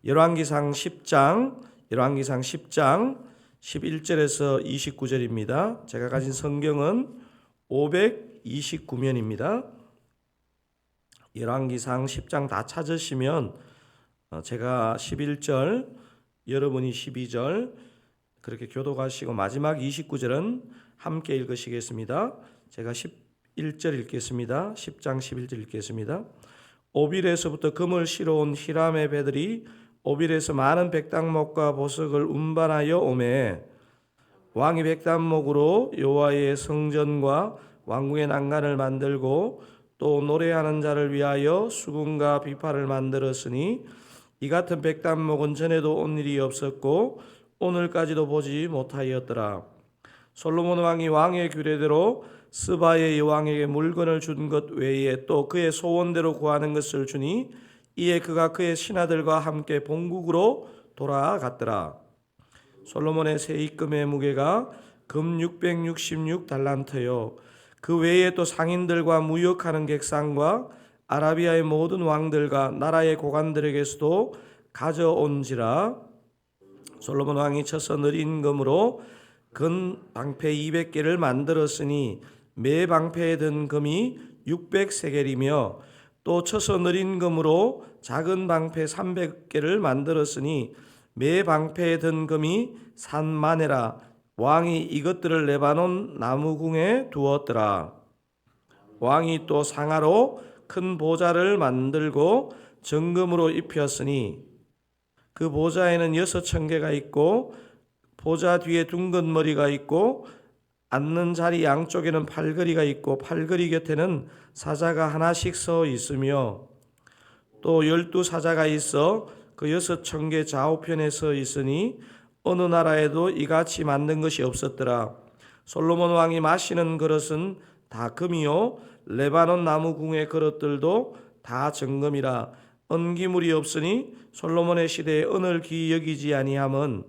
열왕기상 10장 11절에서 29절입니다. 제가 가진 성경은 529면입니다. 열왕기상 10장 다 찾으시면 제가 11절, 여러분이 12절 그렇게 교독하시고 마지막 29절은 함께 읽으시겠습니다. 제가 11절 읽겠습니다. 10장 11절 읽겠습니다. 오빌에서부터 금을 실어 온 히람의 배들이 오빌에서 많은 백당목과 보석을 운반하여 오매 왕이 백당목으로 여호와의 성전과 왕궁의 난간을 만들고 또 노래하는 자를 위하여 수금과 비파를 만들었으니 이 같은 백당목은 전에도 온 일이 없었고 오늘까지도 보지 못하였더라. 솔로몬 왕이 왕의 규례대로 스바의 여왕에게 물건을 준 것 외에 또 그의 소원대로 구하는 것을 주니 이에 그가 그의 신하들과 함께 본국으로 돌아갔더라. 솔로몬의 세입금의 무게가 금 666달란트요 그 외에 또 상인들과 무역하는 객상과 아라비아의 모든 왕들과 나라의 고관들에게서도 가져온지라. 솔로몬 왕이 쳐서 느린 금으로 근 방패 200개를 만들었으니 매 방패에 든 금이 600세겔이며 또 쳐서 느린 금으로 작은 방패 300개를 만들었으니 매 방패에 든 금이 3만에라. 왕이 이것들을 레바논 나무궁에 두었더라. 왕이 또 상하로 큰 보좌를 만들고 정금으로 입혔으니 그 보좌에는 6,000개가 있고 보좌 뒤에 둥근 머리가 있고 앉는 자리 양쪽에는 팔걸이가 있고 팔걸이 곁에는 사자가 하나씩 서 있으며 또 12사자가 있어 그 6,000개 좌우편에 서 있으니 어느 나라에도 이같이 만든 것이 없었더라. 솔로몬 왕이 마시는 그릇은 다 금이요 레바논 나무궁의 그릇들도 다 정금이라. 은기물이 없으니 솔로몬의 시대에 은을 귀히 여기지 아니함은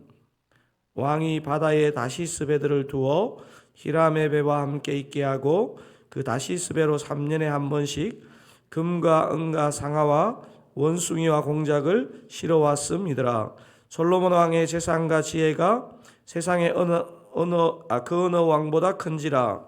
왕이 바다에 다시스 배들을 두어 히람의 배와 함께 있게 하고 그 다시스 배로 3년에 한 번씩 금과 은과 상아와 원숭이와 공작을 실어왔음이더라. 솔로몬 왕의 재산과 지혜가 세상의 그 어느 왕보다 큰지라.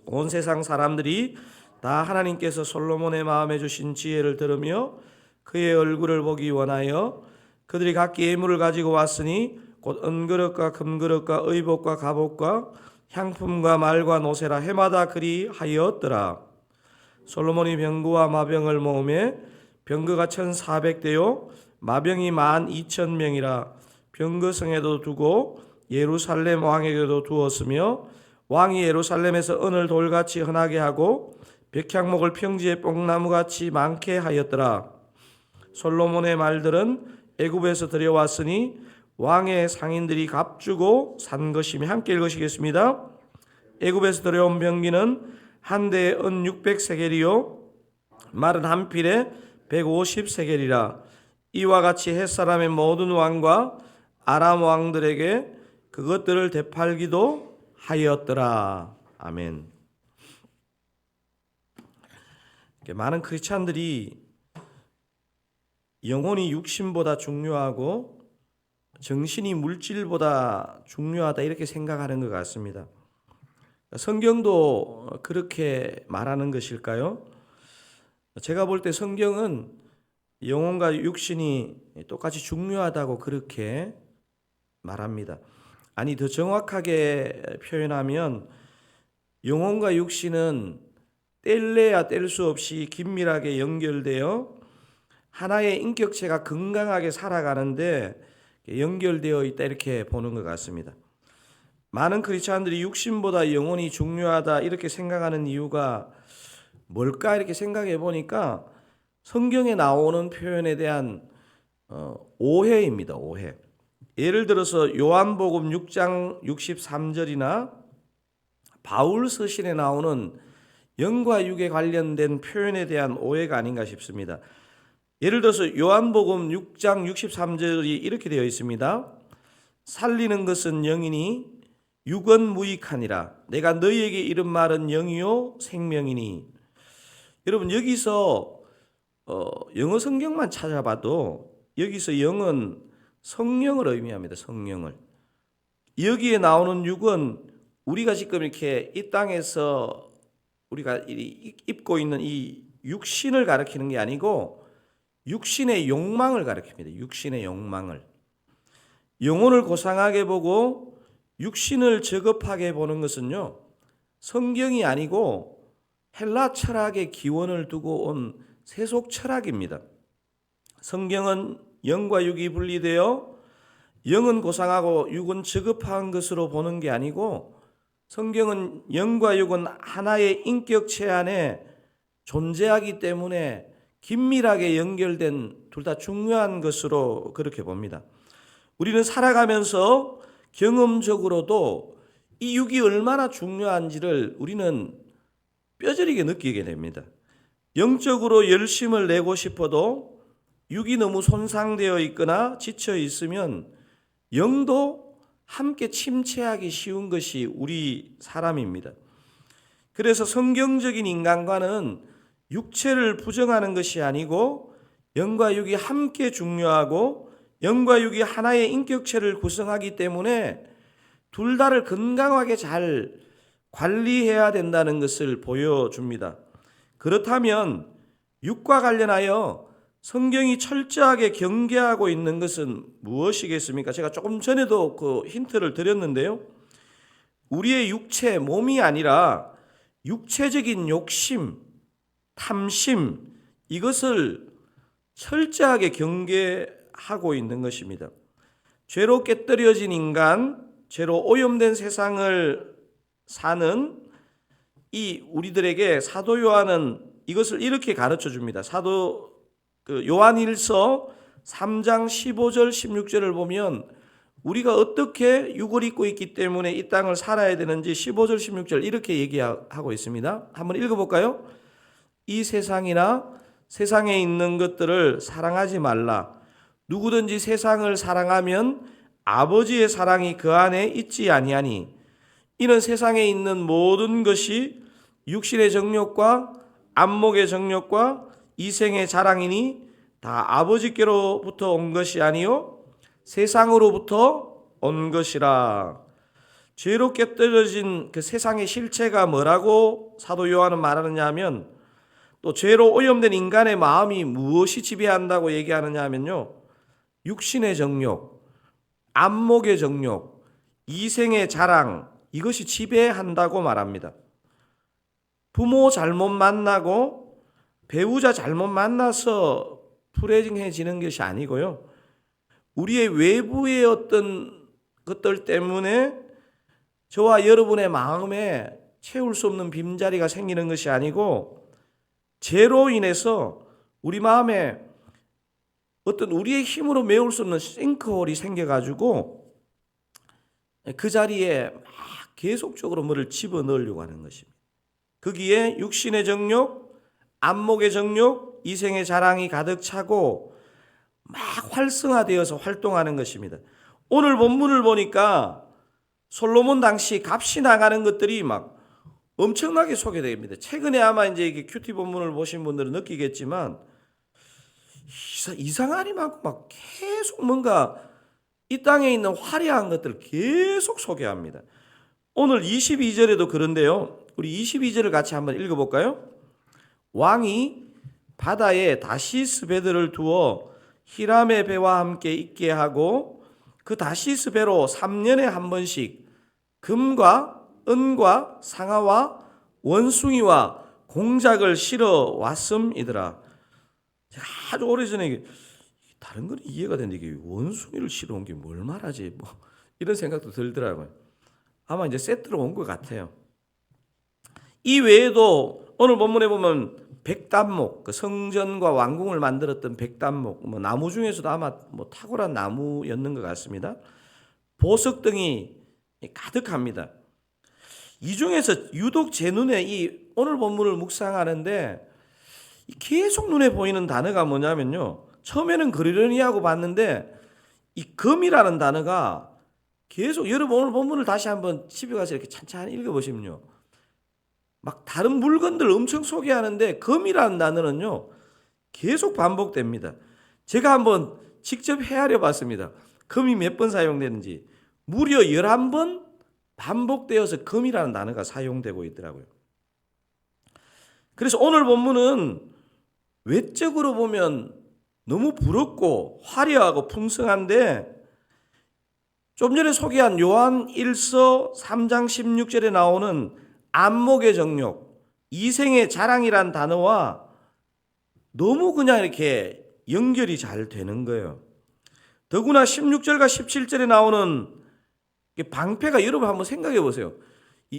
온 세상 사람들이 다 하나님께서 솔로몬의 마음에 주신 지혜를 들으며 그의 얼굴을 보기 원하여 그들이 각기 예물을 가지고 왔으니 곧 은그릇과 금그릇과 의복과 갑옷과 향품과 말과 노새라 해마다 그리 하였더라. 솔로몬이 병거와 마병을 모으매 병거가 1,400대요 마병이 12,000명이라. 병거성에도 두고 예루살렘 왕에게도 두었으며 왕이 예루살렘에서 은을 돌같이 흔하게 하고 백향목을 평지에 뽕나무같이 많게 하였더라. 솔로몬의 말들은 애굽에서 들여왔으니 왕의 상인들이 값주고 산 것이며 함께 읽으시겠습니다. 애굽에서 들여온 병기는 한 대에 은 600세겔이요 말은 한 필에 150세겔이라. 이와 같이 햇사람의 모든 왕과 아람 왕들에게 그것들을 되팔기도 하였더라. 아멘. 많은 크리스찬들이 영혼이 육신보다 중요하고 정신이 물질보다 중요하다 이렇게 생각하는 것 같습니다. 성경도 그렇게 말하는 것일까요? 제가 볼 때 성경은 영혼과 육신이 똑같이 중요하다고 그렇게 말합니다. 아니 더 정확하게 표현하면 영혼과 육신은 뗄래야 뗄 수 없이 긴밀하게 연결되어 하나의 인격체가 건강하게 살아가는데 연결되어 있다 이렇게 보는 것 같습니다. 많은 크리스찬들이 육신보다 영혼이 중요하다 이렇게 생각하는 이유가 뭘까 이렇게 생각해 보니까 성경에 나오는 표현에 대한 오해입니다. 오해. 예를 들어서 요한복음 6장 63절이나 바울 서신에 나오는 영과 육에 관련된 표현에 대한 오해가 아닌가 싶습니다. 예를 들어서 요한복음 6장 63절이 이렇게 되어 있습니다. 살리는 것은 영이니 육은 무익하니라. 내가 너희에게 이른 말은 영이요 생명이니. 여러분 여기서 영어 성경만 찾아봐도 여기서 영은 성령을 의미합니다. 성령을. 여기에 나오는 육은 우리가 지금 이렇게 이 땅에서 우리가 입고 있는 이 육신을 가리키는 게 아니고 육신의 욕망을 가리킵니다. 육신의 욕망을. 영혼을 고상하게 보고 육신을 저급하게 보는 것은요, 성경이 아니고 헬라 철학의 기원을 두고 온 세속 철학입니다. 성경은 영과 육이 분리되어 영은 고상하고 육은 저급한 것으로 보는 게 아니고, 성경은 영과 육은 하나의 인격체 안에 존재하기 때문에 긴밀하게 연결된 둘 다 중요한 것으로 그렇게 봅니다. 우리는 살아가면서 경험적으로도 이 육이 얼마나 중요한지를 우리는 뼈저리게 느끼게 됩니다. 영적으로 열심을 내고 싶어도 육이 너무 손상되어 있거나 지쳐 있으면 영도 함께 침체하기 쉬운 것이 우리 사람입니다. 그래서 성경적인 인간관은 육체를 부정하는 것이 아니고 영과 육이 함께 중요하고 영과 육이 하나의 인격체를 구성하기 때문에 둘 다를 건강하게 잘 관리해야 된다는 것을 보여줍니다. 그렇다면 육과 관련하여 성경이 철저하게 경계하고 있는 것은 무엇이겠습니까? 제가 조금 전에도 그 힌트를 드렸는데요. 우리의 육체, 몸이 아니라 육체적인 욕심, 탐심, 이것을 철저하게 경계하고 있는 것입니다. 죄로 깨뜨려진 인간, 죄로 오염된 세상을 사는 이 우리들에게 사도 요한은 이것을 이렇게 가르쳐 줍니다. 사도 요한일서 3장 15절 16절을 보면 우리가 어떻게 육을 입고 있기 때문에 이 땅을 살아야 되는지 15절 16절 이렇게 얘기하고 있습니다. 한번 읽어볼까요? 이 세상이나 세상에 있는 것들을 사랑하지 말라. 누구든지 세상을 사랑하면 아버지의 사랑이 그 안에 있지 아니하니 이는 세상에 있는 모든 것이 육신의 정욕과 안목의 정욕과 이생의 자랑이니 다 아버지께로부터 온 것이 아니요 세상으로부터 온 것이라. 죄로 깨뜨려진 그 세상의 실체가 뭐라고 사도 요한은 말하느냐 하면, 또 죄로 오염된 인간의 마음이 무엇이 지배한다고 얘기하느냐 하면요, 육신의 정욕, 안목의 정욕, 이생의 자랑, 이것이 지배한다고 말합니다. 부모 잘못 만나고 배우자 잘못 만나서 불행해지는 것이 아니고요, 우리의 외부의 어떤 것들 때문에 저와 여러분의 마음에 채울 수 없는 빈자리가 생기는 것이 아니고, 죄로 인해서 우리 마음에 어떤 우리의 힘으로 메울 수 없는 싱크홀이 생겨가지고 그 자리에 막 계속적으로 뭐를 집어넣으려고 하는 것입니다. 거기에 육신의 정욕, 안목의 정욕, 이생의 자랑이 가득 차고 막 활성화되어서 활동하는 것입니다. 오늘 본문을 보니까 솔로몬 당시 값이 나가는 것들이 막 엄청나게 소개됩니다. 최근에 아마 이제 이게 큐티 본문을 보신 분들은 느끼겠지만 이상하니 많고 막 계속 뭔가 이 땅에 있는 화려한 것들을 계속 소개합니다. 오늘 22절에도 그런데요. 우리 22절을 같이 한번 읽어볼까요? 왕이 바다에 다시스 배들을 두어 히람의 배와 함께 있게 하고 그 다시스 배로 3년에 한 번씩 금과 은과 상아와 원숭이와 공작을 실어 왔음이더라. 제가 아주 오래전에 다른 건 이해가 되는데 이게 원숭이를 실어 온 게 뭘 말하지? 뭐 이런 생각도 들더라고요. 아마 이제 세트로 온 것 같아요. 이 외에도 오늘 본문에 보면 백단목, 그 성전과 왕궁을 만들었던 백단목, 뭐 나무 중에서도 아마 뭐 탁월한 나무였는 것 같습니다. 보석 등이 가득합니다. 이 중에서 유독 제 눈에 이 오늘 본문을 묵상하는데 계속 눈에 보이는 단어가 뭐냐면요, 처음에는 그러려니 하고 봤는데 이 금이라는 단어가 계속, 여러분 오늘 본문을 다시 한번 집에 가서 이렇게 찬찬히 읽어보시면요, 막 다른 물건들 엄청 소개하는데 금이라는 단어는요 계속 반복됩니다. 제가 한번 직접 헤아려 봤습니다. 금이 몇 번 사용되는지. 무려 11번 반복되어서 금이라는 단어가 사용되고 있더라고요. 그래서 오늘 본문은 외적으로 보면 너무 부럽고 화려하고 풍성한데, 좀 전에 소개한 요한 1서 3장 16절에 나오는 안목의 정욕, 이생의 자랑이란 단어와 너무 그냥 이렇게 연결이 잘 되는 거예요. 더구나 16절과 17절에 나오는 방패가, 여러분 한번 생각해 보세요.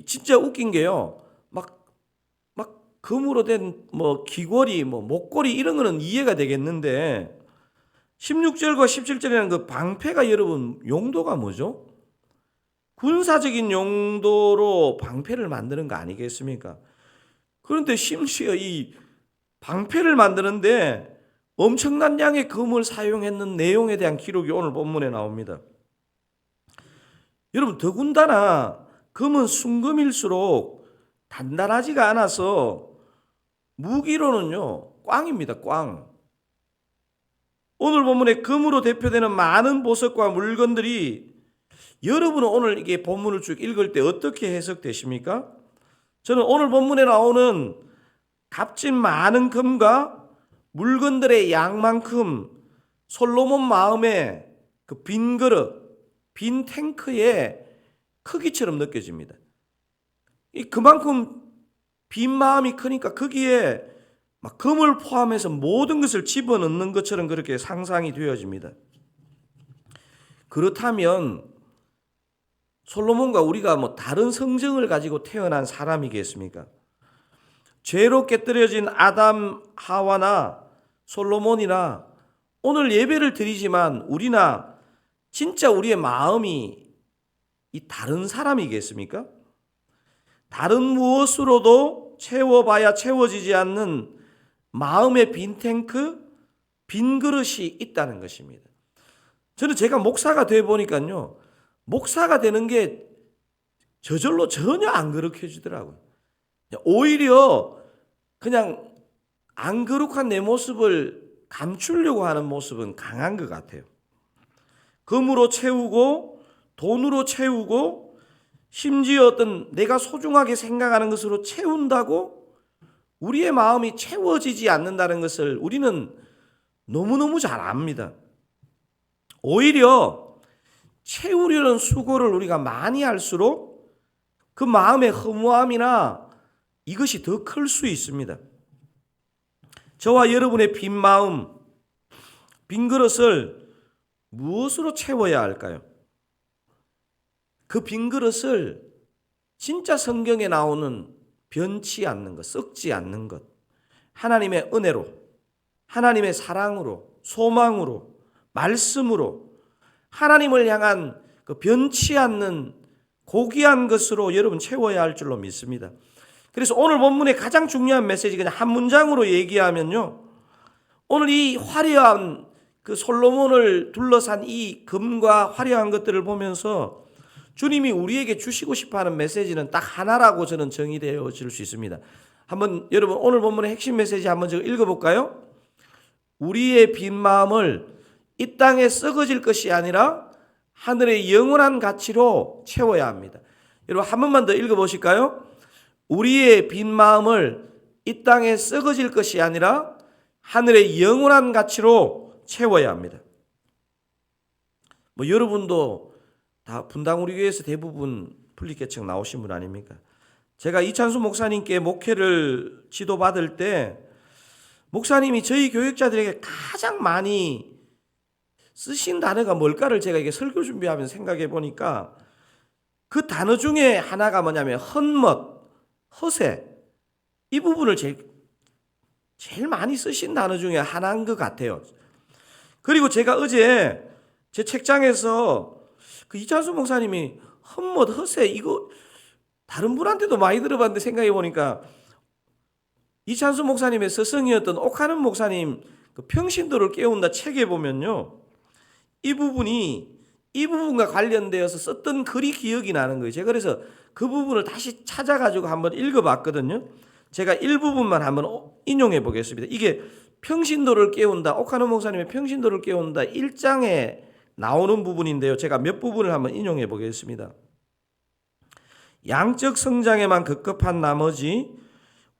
진짜 웃긴 게요. 막 금으로 된 귀걸이, 목걸이 이런 거는 이해가 되겠는데 16절과 17절에는 그 방패가, 여러분 용도가 뭐죠? 군사적인 용도로 방패를 만드는 거 아니겠습니까? 그런데 심지어 이 방패를 만드는데 엄청난 양의 금을 사용했는 내용에 대한 기록이 오늘 본문에 나옵니다. 여러분, 더군다나 금은 순금일수록 단단하지가 않아서 무기로는요 꽝입니다. 꽝. 오늘 본문에 금으로 대표되는 많은 보석과 물건들이, 여러분은 오늘 이게 본문을 쭉 읽을 때 어떻게 해석되십니까? 저는 오늘 본문에 나오는 값진 많은 금과 물건들의 양만큼 솔로몬 마음의 그 빈 그릇, 빈 탱크의 크기처럼 느껴집니다. 그만큼 빈 마음이 크니까 거기에 막 금을 포함해서 모든 것을 집어넣는 것처럼 그렇게 상상이 되어집니다. 그렇다면 솔로몬과 우리가 다른 성정을 가지고 태어난 사람이겠습니까? 죄로 깨뜨려진 아담, 하와나 솔로몬이나 오늘 예배를 드리지만 우리나 진짜 우리의 마음이 이 다른 사람이겠습니까? 다른 무엇으로도 채워봐야 채워지지 않는 마음의 빈 탱크, 빈 그릇이 있다는 것입니다. 저는 제가 목사가 되어 보니까요, 목사가 되는 게 저절로 전혀 안 거룩해지더라고요. 오히려 그냥 안 거룩한 내 모습을 감추려고 하는 모습은 강한 것 같아요. 금으로 채우고 돈으로 채우고 심지어 어떤 내가 소중하게 생각하는 것으로 채운다고 우리의 마음이 채워지지 않는다는 것을 우리는 너무너무 잘 압니다. 오히려 채우려는 수고를 우리가 많이 할수록 그 마음의 허무함이나 이것이 더 클 수 있습니다. 저와 여러분의 빈 마음, 빈 그릇을 무엇으로 채워야 할까요? 그 빈 그릇을 진짜 성경에 나오는 변치 않는 것, 썩지 않는 것, 하나님의 은혜로, 하나님의 사랑으로, 소망으로, 말씀으로, 하나님을 향한 그 변치 않는 고귀한 것으로 여러분 채워야 할 줄로 믿습니다. 그래서 오늘 본문의 가장 중요한 메시지, 그냥 한 문장으로 얘기하면요, 오늘 이 화려한 그 솔로몬을 둘러싼 이 금과 화려한 것들을 보면서 주님이 우리에게 주시고 싶어하는 메시지는 딱 하나라고 저는 정의되어질 수 있습니다. 한번 여러분 오늘 본문의 핵심 메시지 한번 제가 읽어볼까요? 우리의 빈 마음을 이 땅에 썩어질 것이 아니라 하늘의 영원한 가치로 채워야 합니다. 여러분 한 번만 더 읽어보실까요? 우리의 빈 마음을 이 땅에 썩어질 것이 아니라 하늘의 영원한 가치로 채워야 합니다. 여러분도 다 분당 우리 교회에서 대부분 분리개척 나오신 분 아닙니까? 제가 이찬수 목사님께 목회를 지도받을 때 목사님이 저희 교육자들에게 가장 많이 쓰신 단어가 뭘까를 제가 이게 설교 준비하면서 생각해 보니까 그 단어 중에 하나가 뭐냐면 헛멋, 허세, 이 부분을 제일 많이 쓰신 단어 중에 하나인 것 같아요. 그리고 제가 어제 제 책장에서 그 이찬수 목사님이 헛멋, 허세 이거 다른 분한테도 많이 들어봤는데 생각해 보니까 이찬수 목사님의 스승이었던 옥하는 목사님 그 평신도를 깨운다 책에 보면요, 이 부분과 관련되어서 썼던 글이 기억이 나는 거예요. 제가 그래서 그 부분을 다시 찾아가지고 한번 읽어봤거든요. 제가 일부분만 한번 인용해 보겠습니다. 이게 평신도를 깨운다. 오카노 목사님의 평신도를 깨운다 1장에 나오는 부분인데요. 제가 몇 부분을 한번 인용해 보겠습니다. 양적 성장에만 급급한 나머지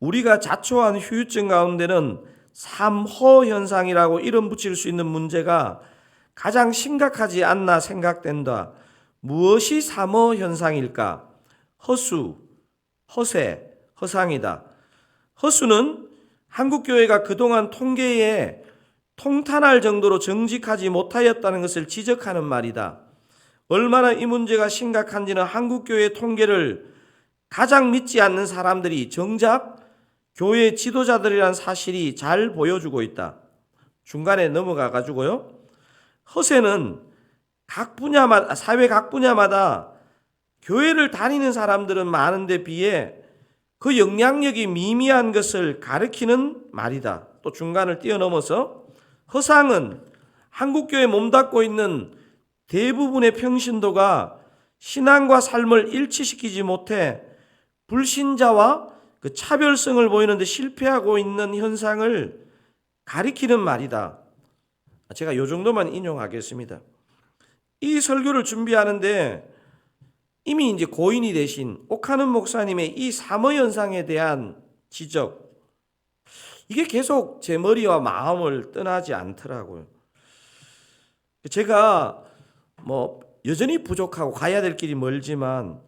우리가 자초한 후유증 가운데는 삼허 현상이라고 이름 붙일 수 있는 문제가 가장 심각하지 않나 생각된다. 무엇이 삼허 현상일까? 허수, 허세, 허상이다. 허수는 한국교회가 그동안 통계에 통탄할 정도로 정직하지 못하였다는 것을 지적하는 말이다. 얼마나 이 문제가 심각한지는 한국교회 통계를 가장 믿지 않는 사람들이 정작 교회 지도자들이란 사실이 잘 보여주고 있다. 중간에 넘어가 가지고요. 허세는 각 분야마다, 사회 각 분야마다 교회를 다니는 사람들은 많은데 비해 그 영향력이 미미한 것을 가리키는 말이다. 또 중간을 뛰어넘어서 허상은 한국교회에 몸담고 있는 대부분의 평신도가 신앙과 삶을 일치시키지 못해 불신자와 그 차별성을 보이는데 실패하고 있는 현상을 가리키는 말이다. 제가 이 정도만 인용하겠습니다. 이 설교를 준비하는데 이미 이제 고인이 되신 오카는 목사님의 이 삼어 현상에 대한 지적, 이게 계속 제 머리와 마음을 떠나지 않더라고요. 제가 여전히 부족하고 가야 될 길이 멀지만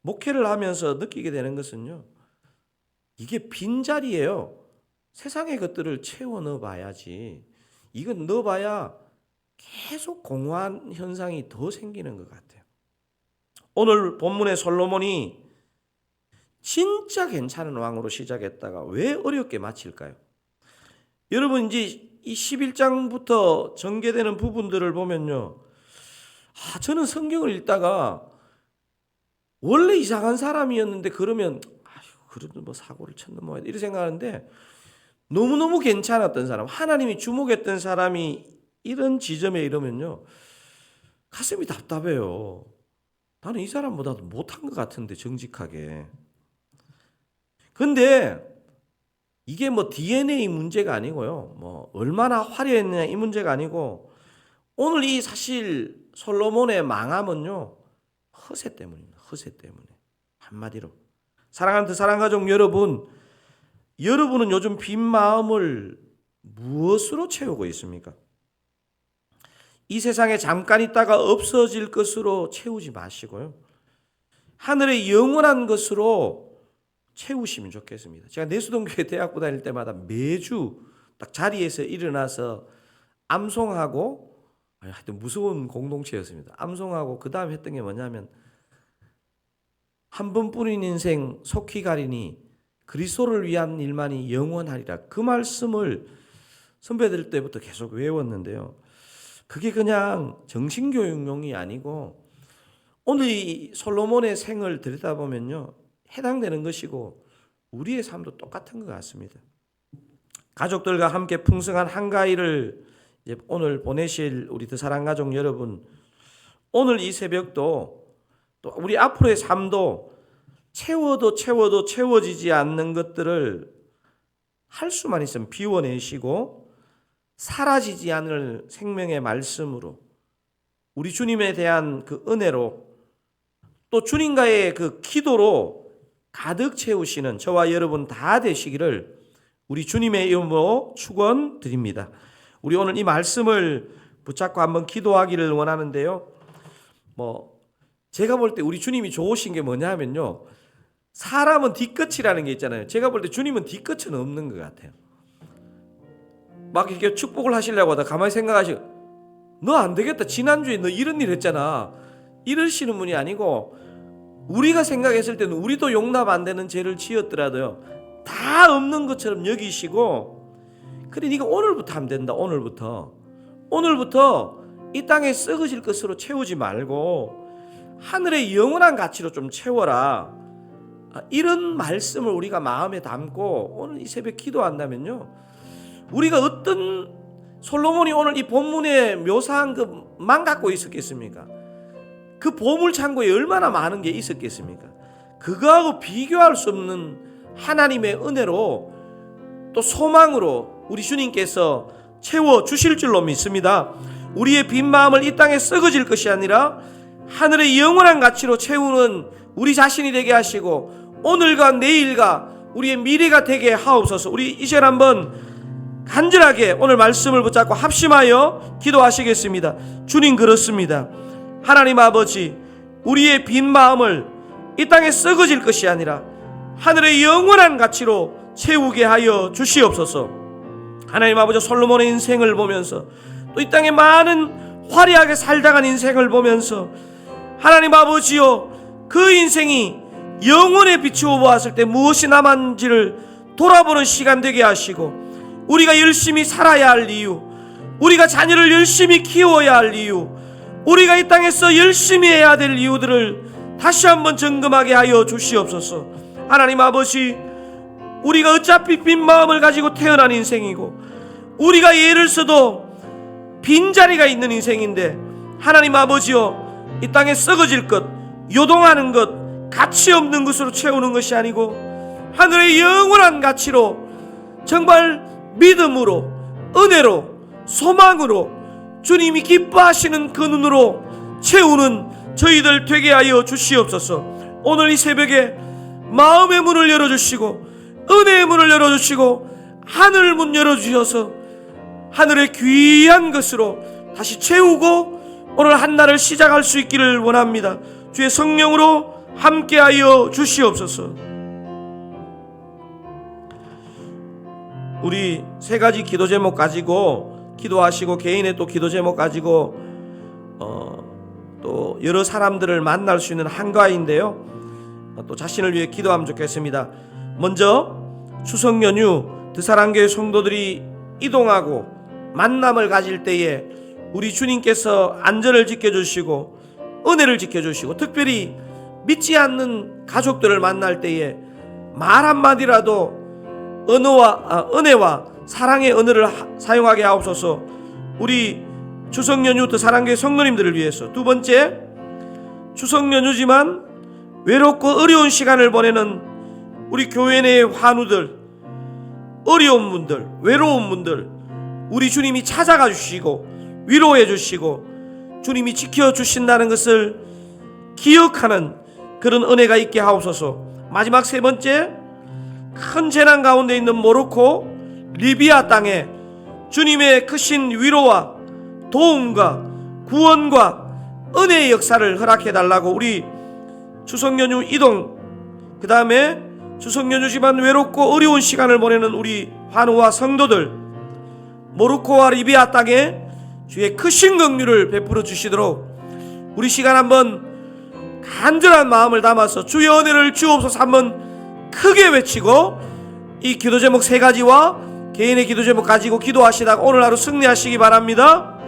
목회를 하면서 느끼게 되는 것은요, 이게 빈자리예요. 세상의 것들을 채워 넣어봐야지. 이건 넣어봐야 계속 공허한 현상이 더 생기는 것 같아요. 오늘 본문의 솔로몬이 진짜 괜찮은 왕으로 시작했다가 왜 어렵게 마칠까요? 여러분 이제 이 11장부터 전개되는 부분들을 보면요, 저는 성경을 읽다가 원래 이상한 사람이었는데 그러면 그래도 뭐 사고를 쳤나 뭐 이렇게 생각하는데, 너무너무 괜찮았던 사람, 하나님이 주목했던 사람이 이런 지점에 이러면요, 가슴이 답답해요. 나는 이 사람보다도 못한 것 같은데, 정직하게. 근데 이게 뭐 DNA 문제가 아니고요, 뭐 얼마나 화려했느냐 이 문제가 아니고, 오늘 이 사실 솔로몬의 망함은요, 허세 때문입니다. 허세 때문에. 한마디로. 사랑하는 사랑가족 여러분, 여러분은 요즘 빈 마음을 무엇으로 채우고 있습니까? 이 세상에 잠깐 있다가 없어질 것으로 채우지 마시고요, 하늘의 영원한 것으로 채우시면 좋겠습니다. 제가 내수동교회 대학부 다닐 때마다 매주 딱 자리에서 일어나서 암송하고, 하여튼 무서운 공동체였습니다. 암송하고 그 다음 했던 게 뭐냐면, 한 번뿐인 인생 속히 가리니 그리스도를 위한 일만이 영원하리라. 그 말씀을 선배들 때부터 계속 외웠는데요, 그게 그냥 정신교육용이 아니고 오늘 이 솔로몬의 생을 들여다보면요, 해당되는 것이고 우리의 삶도 똑같은 것 같습니다. 가족들과 함께 풍성한 한가위를 이제 오늘 보내실 우리 더 사랑가족 여러분, 오늘 이 새벽도 또 우리 앞으로의 삶도 채워도 채워지지 않는 것들을 할 수만 있으면 비워내시고, 사라지지 않을 생명의 말씀으로, 우리 주님에 대한 그 은혜로, 또 주님과의 그 기도로 가득 채우시는 저와 여러분 다 되시기를 우리 주님의 이름으로 축원드립니다. 우리 오늘 이 말씀을 붙잡고 한번 기도하기를 원하는데요, 제가 볼 때 우리 주님이 좋으신 게 뭐냐면요, 사람은 뒤끝이라는 게 있잖아요. 제가 볼 때 주님은 뒤끝은 없는 것 같아요. 막 이렇게 축복을 하시려고 하다 가만히 생각하시고, 너 안 되겠다, 지난주에 너 이런 일 했잖아, 이러시는 분이 아니고, 우리가 생각했을 때는 우리도 용납 안 되는 죄를 지었더라도요, 다 없는 것처럼 여기시고, 그래 네가 오늘부터 하면 된다. 오늘부터 이 땅에 썩어질 것으로 채우지 말고 하늘의 영원한 가치로 좀 채워라. 이런 말씀을 우리가 마음에 담고 오늘 이 새벽 기도한다면요, 우리가 어떤 솔로몬이 오늘 이 본문에 묘사한 것만 갖고 있었겠습니까? 그 보물창고에 얼마나 많은 게 있었겠습니까? 그거하고 비교할 수 없는 하나님의 은혜로 또 소망으로 우리 주님께서 채워주실 줄로 믿습니다. 우리의 빈 마음을 이 땅에 썩어질 것이 아니라 하늘의 영원한 가치로 채우는 우리 자신이 되게 하시고 오늘과 내일과 우리의 미래가 되게 하옵소서. 우리 이 시간 한번 간절하게 오늘 말씀을 붙잡고 합심하여 기도하시겠습니다. 주님, 그렇습니다. 하나님 아버지, 우리의 빈 마음을 이 땅에 썩어질 것이 아니라 하늘의 영원한 가치로 채우게 하여 주시옵소서. 하나님 아버지, 솔로몬의 인생을 보면서 또 이 땅에 많은 화려하게 살다간 인생을 보면서 하나님 아버지요, 그 인생이 영혼에 비추어 보았을 때 무엇이 남았는지를 돌아보는 시간 되게 하시고 우리가 열심히 살아야 할 이유, 우리가 자녀를 열심히 키워야 할 이유, 우리가 이 땅에서 열심히 해야 될 이유들을 다시 한번 점검하게 하여 주시옵소서. 하나님 아버지, 우리가 어차피 빈 마음을 가지고 태어난 인생이고 우리가 예를 써도 빈자리가 있는 인생인데 하나님 아버지요, 이 땅에 썩어질 것, 요동하는 것, 가치 없는 것으로 채우는 것이 아니고 하늘의 영원한 가치로 정말 믿음으로, 은혜로, 소망으로 주님이 기뻐하시는 그 눈으로 채우는 저희들 되게 하여 주시옵소서. 오늘 이 새벽에 마음의 문을 열어주시고 은혜의 문을 열어주시고 하늘 문 열어주셔서 하늘의 귀한 것으로 다시 채우고 오늘 한 날을 시작할 수 있기를 원합니다. 주의 성령으로 함께하여 주시옵소서. 우리 세 가지 기도 제목 가지고 기도하시고 개인의 또 기도 제목 가지고 또 여러 사람들을 만날 수 있는 한가위인데요. 또 자신을 위해 기도하면 좋겠습니다. 먼저 추석 연휴 드사랑교회 성도들이 이동하고 만남을 가질 때에 우리 주님께서 안전을 지켜주시고 은혜를 지켜주시고 특별히 믿지 않는 가족들을 만날 때에 말 한마디라도 은혜와 사랑의 언어를 사용하게 하옵소서. 우리 추석 연휴 드사랑교회 성도님들을 위해서. 두 번째, 추석 연휴지만 외롭고 어려운 시간을 보내는 우리 교회 내의 환우들, 어려운 분들, 외로운 분들 우리 주님이 찾아가 주시고 위로해 주시고 주님이 지켜주신다는 것을 기억하는 그런 은혜가 있게 하옵소서. 마지막 세 번째, 큰 재난 가운데 있는 모로코, 리비아 땅에 주님의 크신 위로와 도움과 구원과 은혜의 역사를 허락해 달라고 우리 추석 연휴 이동, 그 다음에 추석 연휴지만 외롭고 어려운 시간을 보내는 우리 환우와 성도들, 모로코와 리비아 땅에 주의 크신 긍휼을 베풀어 주시도록 우리 시간 한번 간절한 마음을 담아서 주의 은혜를 주옵소서 한번 크게 외치고 이 기도 제목 세 가지와 개인의 기도 제목 가지고 기도하시다가 오늘 하루 승리하시기 바랍니다.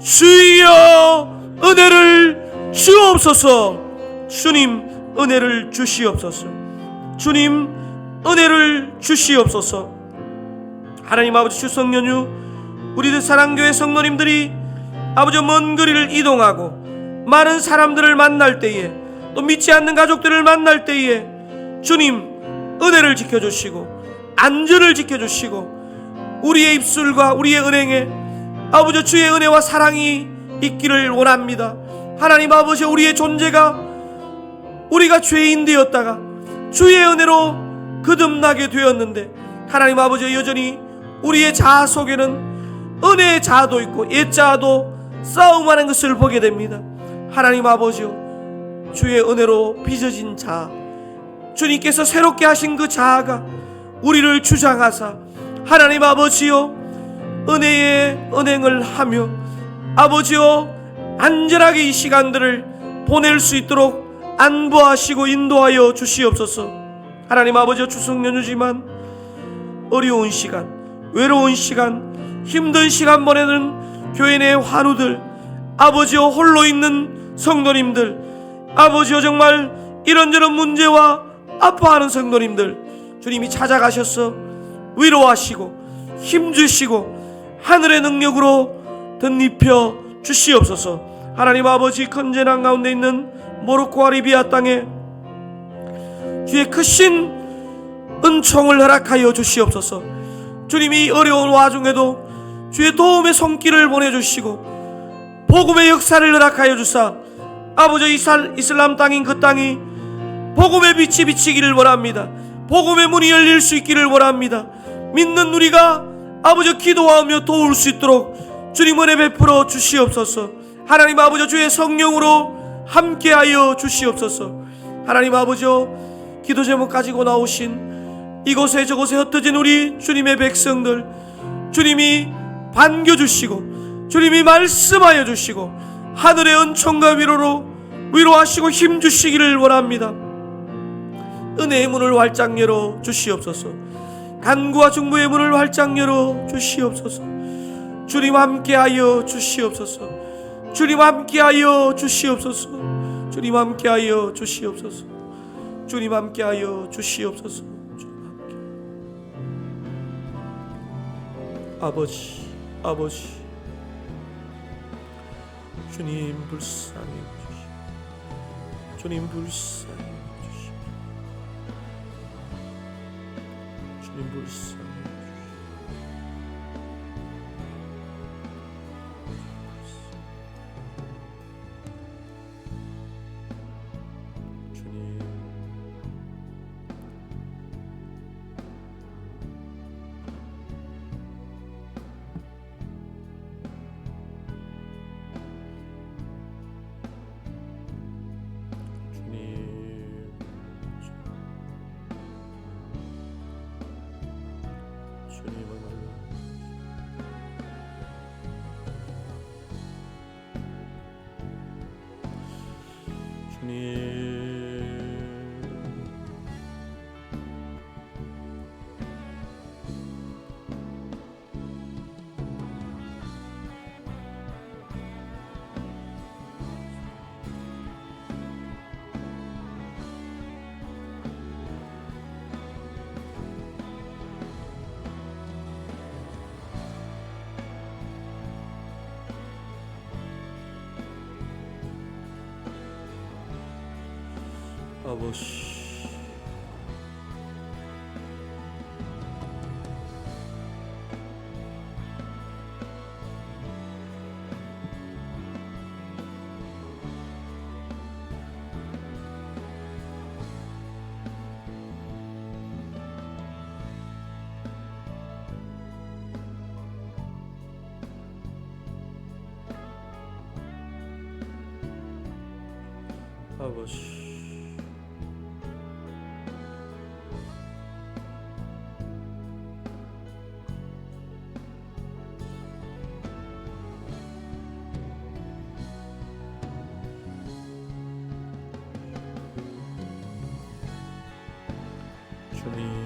주여 은혜를 주옵소서. 주님 은혜를 주시옵소서. 주님 은혜를 주시옵소서. 하나님 아버지, 추석 연휴 우리들 사랑교회 성도님들이 아버지 먼 거리를 이동하고 많은 사람들을 만날 때에 또 믿지 않는 가족들을 만날 때에 주님 은혜를 지켜주시고 안전을 지켜주시고 우리의 입술과 우리의 은행에 아버지 주의 은혜와 사랑이 있기를 원합니다. 하나님 아버지, 우리의 존재가 우리가 죄인 되었다가 주의 은혜로 거듭나게 되었는데 하나님 아버지, 여전히 우리의 자아 속에는 은혜의 자아도 있고 옛 자아도 싸움하는 것을 보게 됩니다. 하나님 아버지요, 주의 은혜로 빚어진 자아, 주님께서 새롭게 하신 그 자아가 우리를 주장하사 하나님 아버지요, 은혜의 은행을 하며 아버지요, 안전하게 이 시간들을 보낼 수 있도록 안보하시고 인도하여 주시옵소서. 하나님 아버지요, 추석 연휴지만 어려운 시간, 외로운 시간, 힘든 시간 보내는 교회 내 환우들, 아버지요, 홀로 있는 성도님들, 아버지요, 정말 이런저런 문제와 아파하는 성도님들 주님이 찾아가셔서 위로하시고 힘주시고 하늘의 능력으로 덧입혀 주시옵소서. 하나님 아버지, 큰 재난 가운데 있는 모로코와 리비아 땅에 주의 크신 은총을 허락하여 주시옵소서. 주님이 어려운 와중에도 주의 도움의 손길을 보내주시고 복음의 역사를 허락하여 주사 아버지 이슬람 땅인 그 땅이 복음의 빛이 비치기를 원합니다. 복음의 문이 열릴 수 있기를 원합니다. 믿는 우리가 아버지 기도하며 도울 수 있도록 주님 은혜 베풀어 주시옵소서. 하나님 아버지 주의 성령으로 함께하여 주시옵소서. 하나님 아버지 기도 제목 가지고 나오신 이곳에 저곳에 흩어진 우리 주님의 백성들, 주님이 반겨주시고 주님이 말씀하여 주시고 하늘의 은총과 위로로 위로하시고 힘주시기를 원합니다. 은혜의 문을 활짝 열어 주시옵소서. 간구와 중보의 문을 활짝 열어 주시옵소서. 주님 함께하여 주시옵소서. 주님 함께하여 주시옵소서. 주님 함께하여 주시옵소서. 주님 함께하여 주시옵소서. 아버지, 아버지, 주님 불쌍히 주시옵소서. 주님 불쌍히 주시옵소서. 주님 불쌍히 아버지, 아버지, 주님